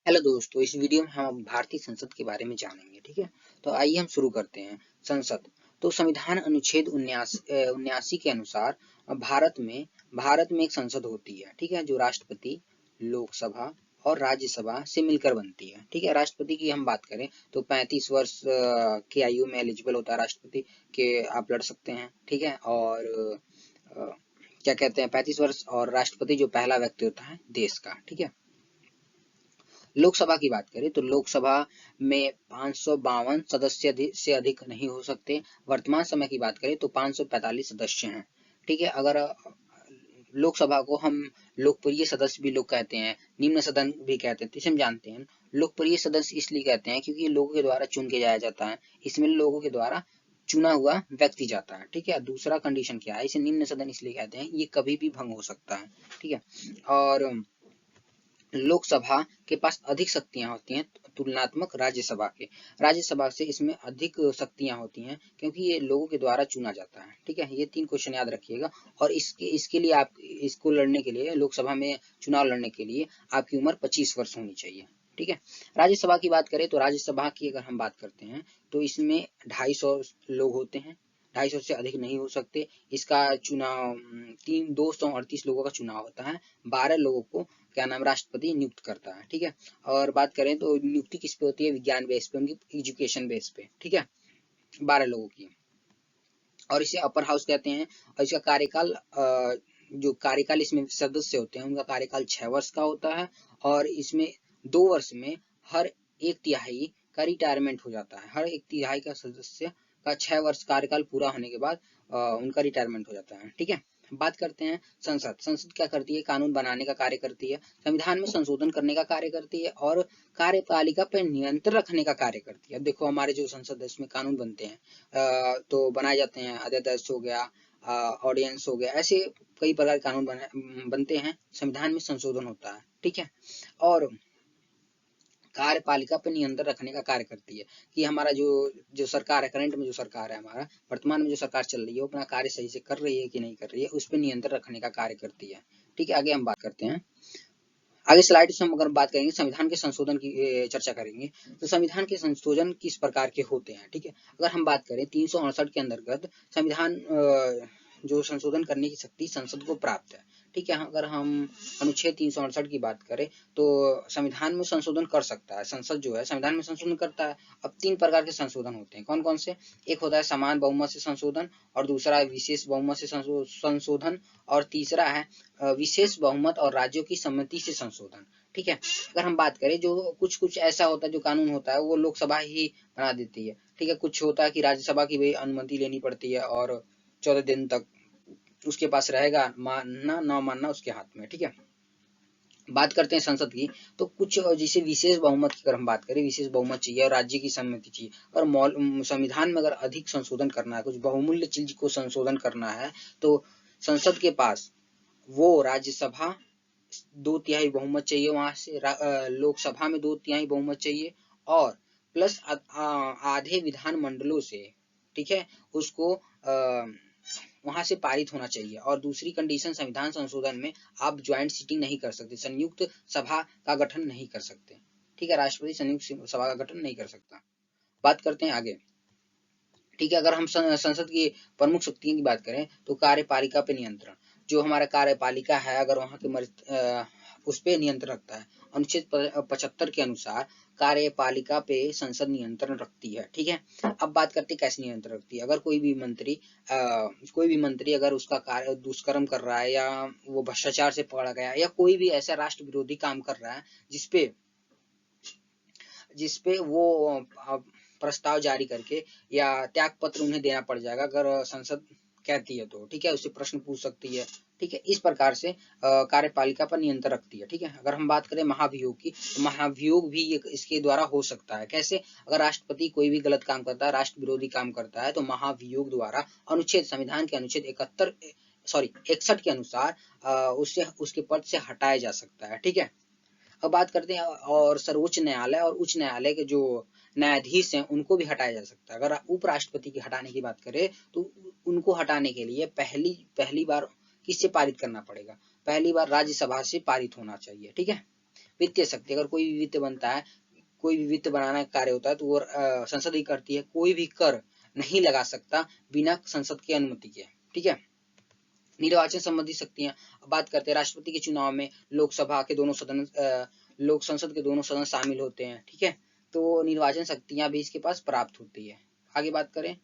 Hello दोस्तों, इस video में हम भारतीय संसद के बारे में जानेंगे। ठीक है, तो आइए हम शुरू करते हैं। संसद तो संविधान अनुच्छेद 79 के अनुसार भारत में एक संसद होती है। ठीक है, जो राष्ट्रपति, लोकसभा और राज्यसभा से मिलकर बनती है। ठीक है, राष्ट्रपति की हम बात करें तो 35 वर्ष की आयु में एलिजिबल होता है राष्ट्रपति के, आप लड़ सकते हैं। ठीक है, और क्या कहते हैं, 35 वर्ष, और राष्ट्रपति जो पहला व्यक्ति होता है देश का। ठीक है, लोकसभा की बात करें तो लोकसभा में 552 सदस्य से अधिक नहीं हो सकते। वर्तमान समय की बात करें तो 545 सदस्य हैं। ठीक है, अगर लोकसभा को हम लोकप्रिय सदस्य भी लोग कहते हैं, निम्न सदन भी कहते हैं, तो इसे हम जानते हैं। लोकप्रिय सदस्य इसलिए कहते हैं क्योंकि लोगों के द्वारा चुन के जाया जाता है, इसमें लोगों के द्वारा चुना हुआ व्यक्ति जाता है। ठीक है, दूसरा कंडीशन क्या है, इसे निम्न सदन इसलिए कहते हैं, ये कभी भी भंग हो सकता है। ठीक है, और लोकसभा के पास अधिक शक्तियां होती हैं तुलनात्मक राज्यसभा के। राज्यसभा से इसमें अधिक शक्तियां होती हैं क्योंकि ये लोगों के द्वारा चुना जाता है। ठीक है, ये 3 क्वेश्चन याद रखिएगा। और इसके लिए आप इसको लड़ने के लिए, लोकसभा में चुनाव लड़ने के लिए आपकी उम्र 25 वर्ष होनी चाहिए। ठीक है, राज्यसभा की बात करें तो राज्यसभा की अगर हम बात करते हैं तो इसमें 250 लोग होते हैं, 250 से अधिक नहीं हो सकते। इसका चुनाव 238 लोगों का चुनाव होता है। 12 लोगों को क्या नाम राष्ट्रपति नियुक्त करता है। ठीक है, और बात करें तो नियुक्ति किस पे होती है, विज्ञान बेस पे, उनकी एजुकेशन बेस पे। ठीक है, 12 लोगों की, और इसे अपर हाउस कहते हैं। और इसका कार्यकाल जो कार्यकाल इसमें सदस्य होते हैं उनका कार्यकाल 6 वर्ष का होता है, और इसमें 2 वर्ष में हर 1/3 का रिटायरमेंट हो जाता है। हर 1/3 का सदस्य का 6 वर्ष कार्यकाल पूरा होने के बाद उनका रिटायरमेंट हो जाता है। ठीक है, बात करते हैं संसद। संसद क्या करती है, कानून बनाने का कार्य करती है, संविधान में संशोधन करने का कार्य करती है, और कार्यपालिका पर नियंत्रण रखने का कार्य करती है। देखो हमारे जो संसद है उसमें कानून बनते हैं, तो बनाए जाते हैं, अध्यादेश हो गया, ऑर्डिनेंस हो गया, ऐसे कई प्रकार के कानून बनते हैं, संविधान में संशोधन होता है। ठीक है, और कार्यपालिका पर नियंत्रण रखने का कार्य करती है कि हमारा जो सरकार है, करंट में जो सरकार है, हमारा वर्तमान में जो सरकार चल रही है, वो अपना कार्य सही से कर रही है कि नहीं कर रही है, उस पर नियंत्रण रखने का कार्य करती है। ठीक है, आगे हम बात करते हैं। आगे स्लाइड से हम अगर बात करेंगे संविधान के संशोधन की चर्चा करेंगे, तो संविधान के संशोधन किस प्रकार के होते हैं। ठीक है, अगर हम बात करें 368 के अंतर्गत संविधान जो संशोधन करने की शक्ति संसद को प्राप्त है। ठीक है, अगर हम अनुच्छेद 368 की बात करें तो संविधान में संशोधन कर सकता है, संसद जो है संविधान में संशोधन करता है। अब 3 प्रकार के संशोधन होते हैं, कौन कौन से, एक होता है समान बहुमत से संशोधन, और दूसरा है विशेष बहुमत से संशोधन, और तीसरा है विशेष बहुमत और राज्यों की सम्मति से संशोधन। ठीक है, अगर हम बात करें जो कुछ ऐसा होता है, जो कानून होता है वो लोकसभा ही बना देती है। ठीक है, कुछ होता है कि राज्यसभा की भी अनुमति लेनी पड़ती है, और 14 दिन तक उसके पास रहेगा, मानना ना मानना उसके हाथ में। ठीक है, बात करते हैं संसद की, तो कुछ जैसे विशेष बहुमत की अगर हम बात करें, विशेष बहुमत चाहिए और राज्य की सम्मति चाहिए, और संविधान में अगर अधिक संशोधन करना है, कुछ बहुमूल्य चीज को संशोधन करना है, तो संसद के पास वो राज्यसभा 2/3 बहुमत चाहिए, वहां से लोकसभा में 2/3 बहुमत चाहिए, और प्लस आधे विधान मंडलों से, ठीक है, उसको वहां से पारित होना चाहिए। और दूसरी कंडीशन, संविधान संशोधन में आप ज्वाइंट सीटिंग नहीं कर सकते, संयुक्त सभा का गठन नहीं कर सकते। ठीक है, राष्ट्रपति संयुक्त सभा का गठन नहीं कर सकता। बात करते हैं आगे। ठीक है, अगर हम संसद की प्रमुख शक्तियों की बात करें तो कार्यपालिका पे नियंत्रण, जो हमारा कार्यपालिका है अगर वहां के उस पे नियंत्रण रखता है। अनुच्छेद 75 के अनुसार कार्यपालिका पे संसद नियंत्रण रखती है। ठीक है, अब बात करते हैं कैसे नियंत्रण रखती है। अगर कोई भी मंत्री अगर उसका कार्य दुष्कर्म कर रहा है, या वो भ्रष्टाचार से पकड़ा गया, या कोई भी ऐसा राष्ट्र विरोधी काम कर रहा है जिसपे वो प्रस्ताव जारी करके या त्याग पत्र उन्हें देना पड़ जाएगा, अगर संसद कहती है तो। ठीक है, उससे प्रश्न पूछ सकती है। ठीक है, इस प्रकार से कार्यपालिका पर नियंत्रण रखती है। ठीक है, अगर हम बात करें महाभियोग की, तो महाभियोग भी इसके द्वारा हो सकता है। कैसे, अगर राष्ट्रपति कोई भी गलत काम करता है, राष्ट्र विरोधी काम करता है, तो महाभियोग द्वारा संविधान के अनुच्छेद 61 के अनुसार उससे उसके पद से हटाया जा सकता है। ठीक है, अब बात करते हैं, और सर्वोच्च न्यायालय और उच्च न्यायालय के जो न्यायाधीश हैं उनको भी हटाया जा सकता है। अगर उपराष्ट्रपति की हटाने की बात करें तो उनको हटाने के लिए पहली बार किससे पारित करना पड़ेगा, पहली बार राज्यसभा से पारित होना चाहिए। ठीक है, वित्तीय शक्ति, अगर कोई भी वित्त बनता है, कोई भी वित्त बनाना का कार्य होता है तो वो संसद ही करती है। कोई भी कर नहीं लगा सकता बिना संसद की अनुमति के, ठीक है। निर्वाचन संबंधी शक्तियां, बात करते हैं राष्ट्रपति के चुनाव में लोकसभा के दोनों सदन लोक संसद के दोनों सदन शामिल होते हैं, ठीक है। तो निर्वाचन शक्तियां भी इसके पास प्राप्त होती है। आगे बात करें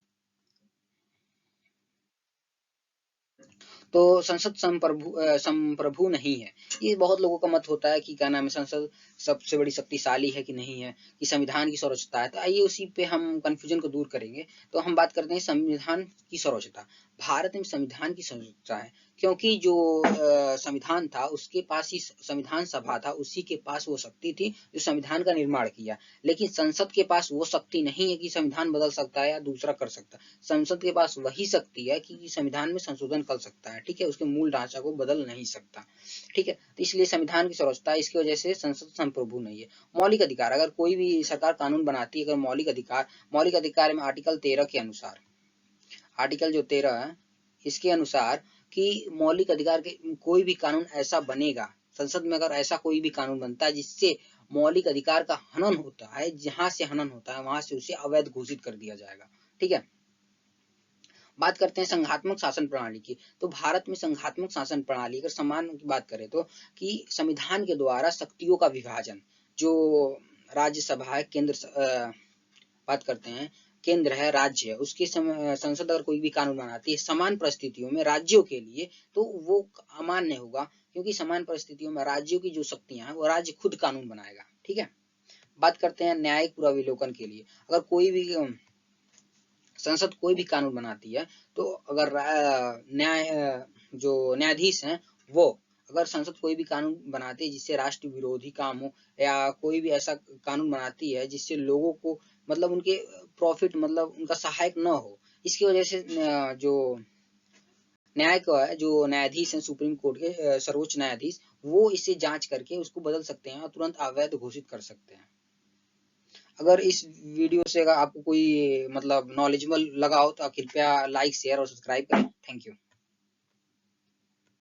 तो संसद संप्रभु नहीं है। ये बहुत लोगों का मत होता है कि क्या नाम है, संसद सबसे बड़ी शक्तिशाली है कि नहीं है, कि संविधान की सर्वोच्चता है। तो आइए उसी पे हम कंफ्यूजन को दूर करेंगे। तो हम बात करते हैं संविधान की सर्वोच्चता। भारत में संविधान की सर्वोच्चता है क्योंकि जो संविधान था उसके पास ही संविधान सभा था, उसी के पास वो शक्ति थी जो संविधान का निर्माण किया। लेकिन संसद के पास वो शक्ति नहीं है कि संविधान बदल सकता है या दूसरा कर सकता है। संसद के पास वही शक्ति है कि संविधान में संशोधन कर सकता है, ठीक है, उसके मूल ढांचा को बदल नहीं सकता, ठीक है। तो इसलिए संविधान की सर्वोच्चता है, इसकी वजह से संसद संप्रभु नहीं है। मौलिक अधिकार, अगर कोई भी सरकार कानून बनाती है, अगर मौलिक अधिकार में आर्टिकल 13 के अनुसार, आर्टिकल जो 13 है इसके अनुसार कि मौलिक अधिकार के कोई भी कानून ऐसा बनेगा, संसद में अगर ऐसा कोई भी कानून बनता है जिससे मौलिक अधिकार का हनन होता है, जहां से हनन होता है वहां से उसे अवैध घोषित कर दिया जाएगा, ठीक है। बात करते हैं संघात्मक शासन प्रणाली की। तो भारत में संघात्मक शासन प्रणाली अगर समान की बात करें तो कि संविधान के द्वारा शक्तियों का विभाजन, जो राज्यसभा है, बात करते हैं केंद्र है, राज्य है, उसकी संसद अगर कोई भी कानून बनाती है समान परिस्थितियों में राज्यों के लिए, तो वो अमान्य होगा, क्योंकि समान परिस्थितियों में राज्यों की जो शक्तियां हैं वो राज्य खुद कानून बनाएगा, ठीक है। बात करते हैं न्यायिक पुनर्विलोकन के लिए। अगर कोई भी संसद कोई भी कानून बनाती है तो अगर जो न्यायाधीश हैं वो अगर संसद कोई भी कानून बनाती है जिससे राष्ट्र विरोधी काम हो, या कोई भी ऐसा कानून बनाती है जिससे लोगों को मतलब उनके प्रॉफिट मतलब उनका सहायक न हो, इसकी वजह से जो न्याय का है, जो न्यायाधीश हैं सुप्रीम कोर्ट के सर्वोच्च न्यायाधीश, वो इसे जांच करके उसको बदल सकते हैं और तुरंत अवैध घोषित कर सकते हैं। अगर इस वीडियो से अगर आपको कोई मतलब नॉलेजेबल लगा हो तो कृपया लाइक शेयर और सब्सक्राइब करें। Thank you.